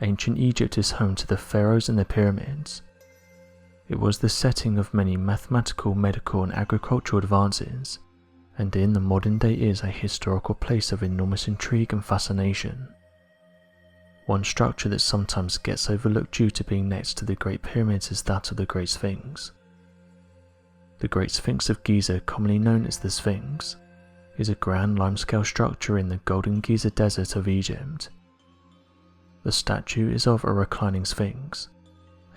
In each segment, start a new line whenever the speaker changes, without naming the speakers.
Ancient Egypt is home to the pharaohs and the pyramids. It was the setting of many mathematical, medical and agricultural advances, and in the modern day is a historical place of enormous intrigue and fascination. One structure that sometimes gets overlooked due to being next to the Great Pyramids is that of the Great Sphinx. The Great Sphinx of Giza, commonly known as the Sphinx, is a grand limescale structure in the Golden Giza Desert of Egypt. The statue is of a reclining sphinx,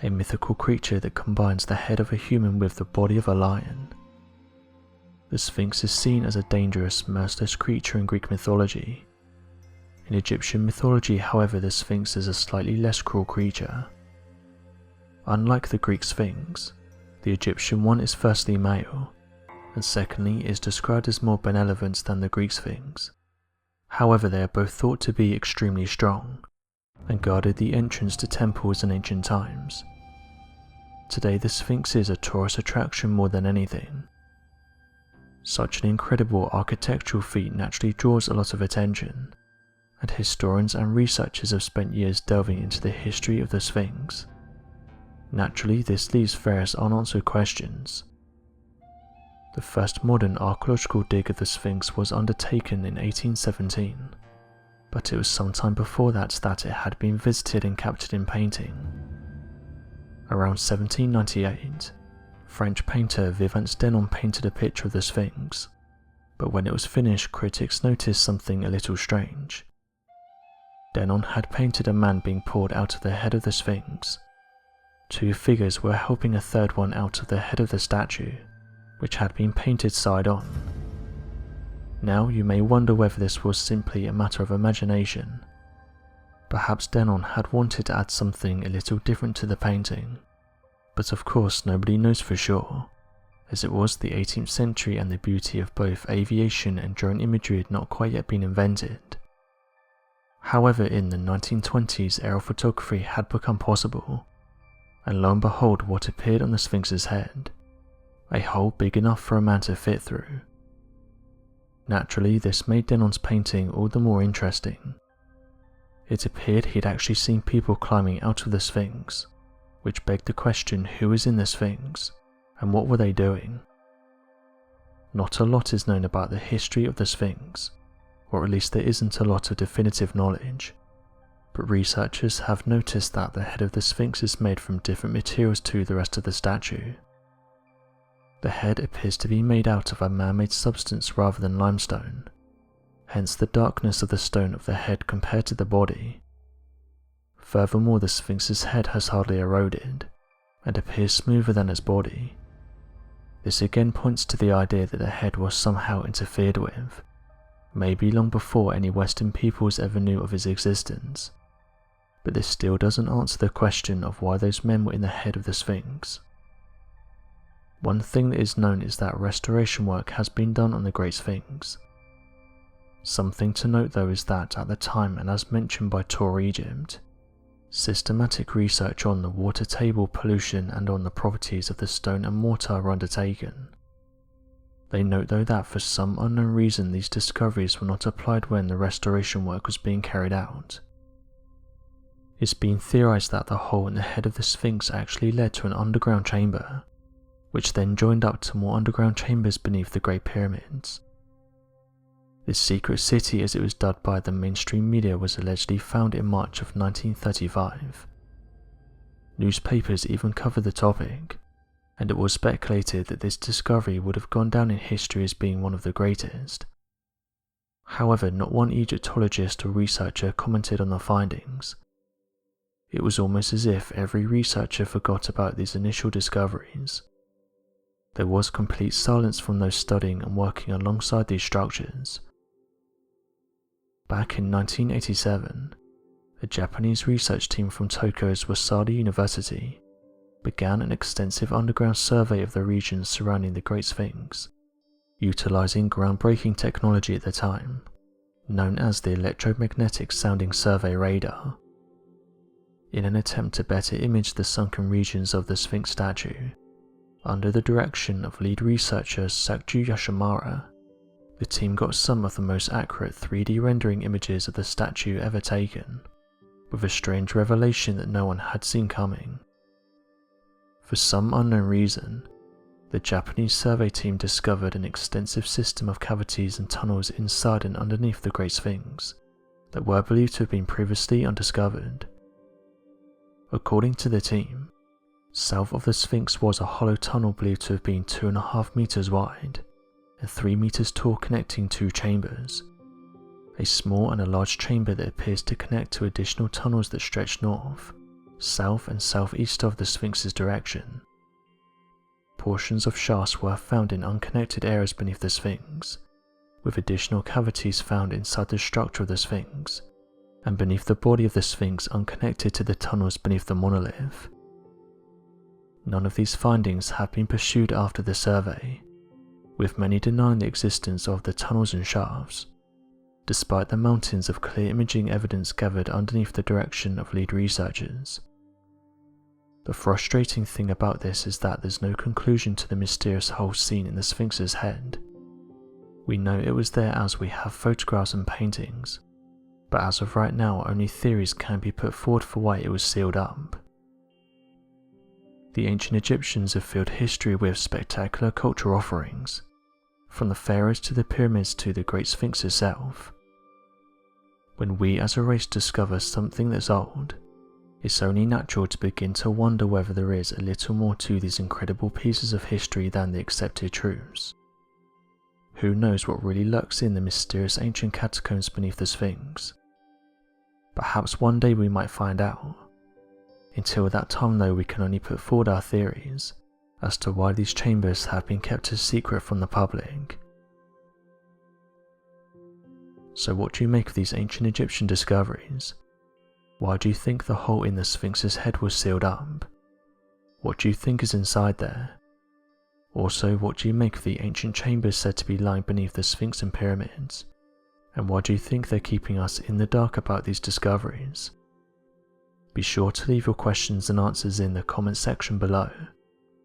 a mythical creature that combines the head of a human with the body of a lion. The Sphinx is seen as a dangerous, merciless creature in Greek mythology. In Egyptian mythology, however, the Sphinx is a slightly less cruel creature. Unlike the Greek Sphinx, the Egyptian one is firstly male, and secondly is described as more benevolent than the Greek Sphinx. However, they are both thought to be extremely strong, and guarded the entrance to temples in ancient times. Today the Sphinx is a tourist attraction more than anything. Such an incredible architectural feat naturally draws a lot of attention, and historians and researchers have spent years delving into the history of the Sphinx. Naturally, this leaves various unanswered questions. The first modern archaeological dig of the Sphinx was undertaken in 1817, but it was sometime before that it had been visited and captured in painting. Around 1798, French painter Vivant Denon painted a picture of the Sphinx, but when it was finished, critics noticed something a little strange. Denon had painted a man being pulled out of the head of the Sphinx. Two figures were helping a third one out of the head of the statue, which had been painted side on. Now you may wonder whether this was simply a matter of imagination. Perhaps Denon had wanted to add something a little different to the painting, but of course nobody knows for sure, as it was the 18th century and the beauty of both aviation and drone imagery had not quite yet been invented. However, in the 1920s aerial photography had become possible, and lo and behold what appeared on the Sphinx's head, a hole big enough for a man to fit through. Naturally, this made Denon's painting all the more interesting. It appeared he'd actually seen people climbing out of the Sphinx, which begged the question who was in the Sphinx, and what were they doing? Not a lot is known about the history of the Sphinx, or at least there isn't a lot of definitive knowledge, but researchers have noticed that the head of the Sphinx is made from different materials to the rest of the statue. The head appears to be made out of a man-made substance rather than limestone, hence the darkness of the stone of the head compared to the body. Furthermore, the Sphinx's head has hardly eroded, and appears smoother than its body. This again points to the idea that the head was somehow interfered with, maybe long before any Western peoples ever knew of its existence. But this still doesn't answer the question of why those men were in the head of the Sphinx. One thing that is known is that restoration work has been done on the Great Sphinx. Something to note though is that at the time, and as mentioned by Tour Egypt, systematic research on the water table pollution and on the properties of the stone and mortar were undertaken. They note though that for some unknown reason these discoveries were not applied when the restoration work was being carried out. It's been theorized that the hole in the head of the Sphinx actually led to an underground chamber, which then joined up to more underground chambers beneath the Great Pyramids. This secret city, as it was dubbed by the mainstream media, was allegedly found in March of 1935. Newspapers even covered the topic, and it was speculated that this discovery would have gone down in history as being one of the greatest. However, not one Egyptologist or researcher commented on the findings. It was almost as if every researcher forgot about these initial discoveries. There was complete silence from those studying and working alongside these structures. Back in 1987, a Japanese research team from Tokyo's Waseda University began an extensive underground survey of the regions surrounding the Great Sphinx, utilizing groundbreaking technology at the time, known as the electromagnetic sounding survey radar. In an attempt to better image the sunken regions of the Sphinx statue, under the direction of lead researcher Sakju Yoshimura, the team got some of the most accurate 3D rendering images of the statue ever taken, with a strange revelation that no one had seen coming. For some unknown reason, the Japanese survey team discovered an extensive system of cavities and tunnels inside and underneath the Great Sphinx that were believed to have been previously undiscovered. According to the team, south of the Sphinx was a hollow tunnel believed to have been 2.5 meters wide and 3 meters tall, connecting two chambers, a small and a large chamber that appears to connect to additional tunnels that stretch north, south and southeast of the Sphinx's direction. Portions of shafts were found in unconnected areas beneath the Sphinx, with additional cavities found inside the structure of the Sphinx, and beneath the body of the Sphinx unconnected to the tunnels beneath the monolith. None of these findings have been pursued after the survey, with many denying the existence of the tunnels and shafts, despite the mountains of clear imaging evidence gathered underneath the direction of lead researchers. The frustrating thing about this is that there's no conclusion to the mysterious hole seen in the Sphinx's head. We know it was there as we have photographs and paintings, but as of right now only theories can be put forward for why it was sealed up. The ancient Egyptians have filled history with spectacular cultural offerings, from the pharaohs to the pyramids to the Great Sphinx itself. When we as a race discover something that's old, it's only natural to begin to wonder whether there is a little more to these incredible pieces of history than the accepted truths. Who knows what really lurks in the mysterious ancient catacombs beneath the Sphinx? Perhaps one day we might find out. Until that time though, we can only put forward our theories as to why these chambers have been kept a secret from the public. So what do you make of these ancient Egyptian discoveries? Why do you think the hole in the Sphinx's head was sealed up? What do you think is inside there? Also, what do you make of the ancient chambers said to be lying beneath the Sphinx and pyramids? And why do you think they're keeping us in the dark about these discoveries? Be sure to leave your questions and answers in the comment section below,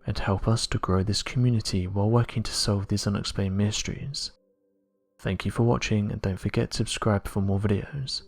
and help us to grow this community while working to solve these unexplained mysteries. Thank you for watching, and don't forget to subscribe for more videos.